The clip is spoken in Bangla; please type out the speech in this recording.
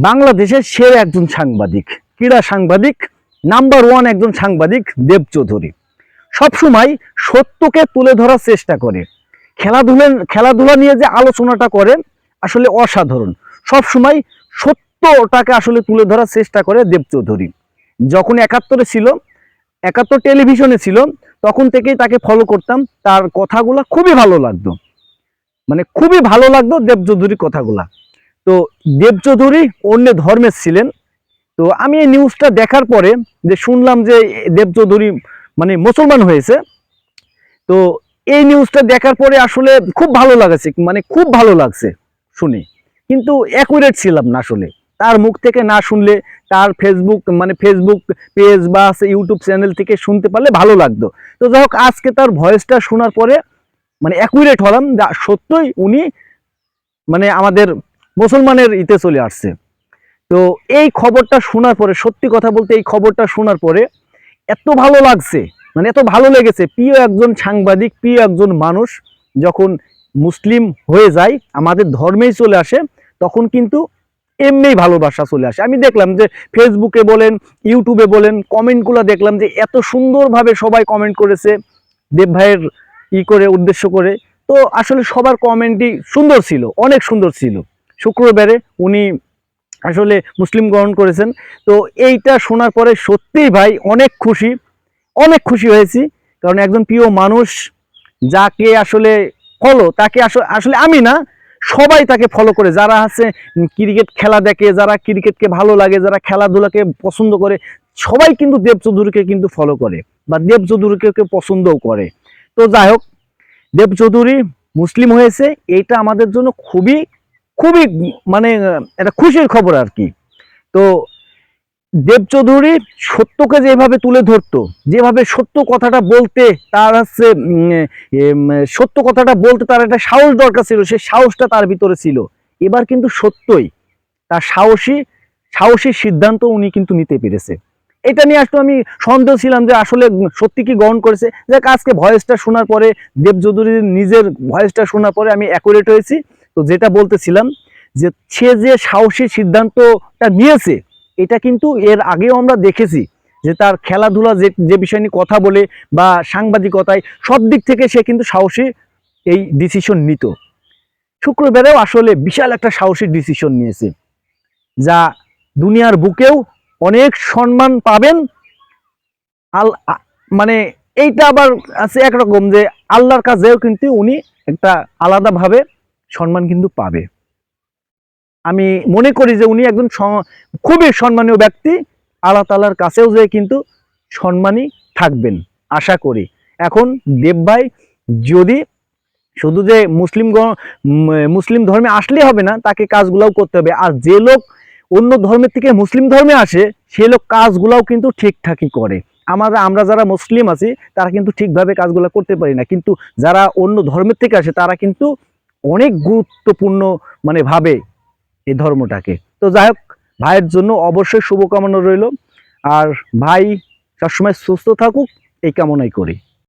বাংলাদেশের সেরা একজন সাংবাদিক, ক্রীড়া সাংবাদিক, নাম্বার ওয়ান একজন সাংবাদিক দেব চৌধুরী। সবসময় সত্যকে তুলে ধরার চেষ্টা করে। খেলাধুলা নিয়ে যে আলোচনাটা করে আসলে অসাধারণ। সবসময় সত্যটাকে আসলে তুলে ধরার চেষ্টা করে দেব চৌধুরী। যখন ৭১-এ ছিল, ৭১ টেলিভিশনে ছিল, তখন থেকেই তাকে ফলো করতাম। তার কথাগুলো খুবই ভালো লাগতো, মানে খুবই ভালো লাগতো দেব চৌধুরীর কথাগুলা। তো দেব চৌধুরী অন্য ধর্মের ছিলেন। তো আমি এই নিউজটা দেখার পরে যে শুনলাম যে দেব চৌধুরী মানে মুসলমান হয়েছে, তো এই নিউজটা দেখার পরে আসলে খুব ভালো লাগছে, মানে খুব ভালো লাগছে শুনে। কিন্তু অ্যাকুরেট ছিলাম না আসলে, তার মুখ থেকে না শুনলে, তার ফেসবুক পেজ বা ইউটিউব চ্যানেল থেকে শুনতে পারলে ভালো লাগতো। তো যাই হোক, আজকে তার ভয়েসটা শোনার পরে মানে অ্যাকুরেট হলাম, সত্যই উনি মানে আমাদের মুসলমানের ইতে চলে আসছে। তো এই খবরটা শোনার পরে, সত্যি কথা বলতে এই খবরটা শোনার পরে এত ভালো লাগছে, মানে এত ভালো লেগেছে। প্রিয় একজন সাংবাদিক, প্রিয় একজন মানুষ যখন মুসলিম হয়ে যায়, আমাদের ধর্মেই চলে আসে, তখন কিন্তু এমনিই ভালোবাসা চলে আসে। আমি দেখলাম যে ফেসবুকে বলেন, ইউটিউবে বলেন, কমেন্টগুলো দেখলাম যে এত সুন্দরভাবে সবাই কমেন্ট করেছে দেব ভাইয়ের উদ্দেশ্য করে। তো আসলে সবার কমেন্টই সুন্দর ছিল, অনেক সুন্দর ছিল। শুক্রবারে উনি আসলে মুসলিম গ্রহণ করেছেন। তো এইটা শোনার পরে সত্যিই ভাই অনেক খুশি হয়েছি। কারণ একজন প্রিয় মানুষ যাকে আসলে ফলো, তাকে আসলে আমি না, সবাই তাকে ফলো করে, যারা আছে ক্রিকেট খেলা দেখে, যারা ক্রিকেটকে ভালো লাগে, যারা খেলাধুলাকে পছন্দ করে, সবাই কিন্তু দেব চৌধুরীকে কিন্তু ফলো করে বা দেব চৌধুরীকে পছন্দও করে। তো যাই হোক, দেব চৌধুরী মুসলিম হয়েছে, এইটা আমাদের জন্য খুবই খুবই মানে একটা খুশির খবর আর কি। তো দেব চৌধুরী সত্যকে যেভাবে তুলে ধরতো, যেভাবে সত্য কথাটা বলতে তার হচ্ছে সত্য কথাটা বলতে তার একটা সাহস দরকার ছিল, সেই সাহসটা তার ভিতরে ছিল। এবার কিন্তু সত্যই তার সাহসী সিদ্ধান্ত উনি কিন্তু নিতে পেরেছে। এটা নিয়ে আসলে আমি সন্দেহ ছিলাম যে আসলে সত্যি কি গ্রহণ করেছে। যাক, আজকে ভয়েসটা শোনার পরে, দেব চৌধুরীর নিজের ভয়েসটা শোনার পরে আমি অ্যাকুরেট হয়েছি। তো যেটা বলতেছিলাম, যে সে যে সাহসী সিদ্ধান্তটা নিয়েছে, এটা কিন্তু এর আগেও আমরা দেখেছি যে তার খেলাধুলা যে বিষয় নিয়ে কথা বলে বা সাংবাদিকতায় সব দিক থেকে সে কিন্তু সাহসী এই ডিসিশন নিত। শুক্রবারেও আসলে বিশাল একটা সাহসী ডিসিশন নিয়েছে, যা দুনিয়ার বুকেও অনেক সম্মান পাবেন। মানে এইটা আবার আছে একরকম যে আল্লাহর কাছেও কিন্তু উনি একটা আলাদাভাবে সম্মান কিন্তু পাবে। আমি মনে করি যে উনি একজন খুবই সম্মানীয় ব্যক্তি, আল্লাহ তাআলার কাছেও যে কিন্তু সম্মানী থাকবেন আশা করি। এখন দেব ভাই যদি শুধু যে মুসলিম ধর্মে আসলেই হবে না, তাকে কাজগুলাও করতে হবে। আর যে লোক অন্য ধর্মের থেকে মুসলিম ধর্মে আসে, সে লোক কাজগুলাও কিন্তু ঠিকঠাকই করে। আমরা যারা মুসলিম আছি তারা কিন্তু ঠিকভাবে কাজগুলো করতে পারি না, কিন্তু যারা অন্য ধর্মের থেকে আসে তারা কিন্তু অনেক গুরুত্বপূর্ণ মানে ভাবে এই ধর্মটাকে। তো যাই হোক, ভাইয়ের জন্য অবশ্যই শুভকামনা রইল। আর ভাই সবসময় সুস্থ থাকুক, এই কামনাই করি।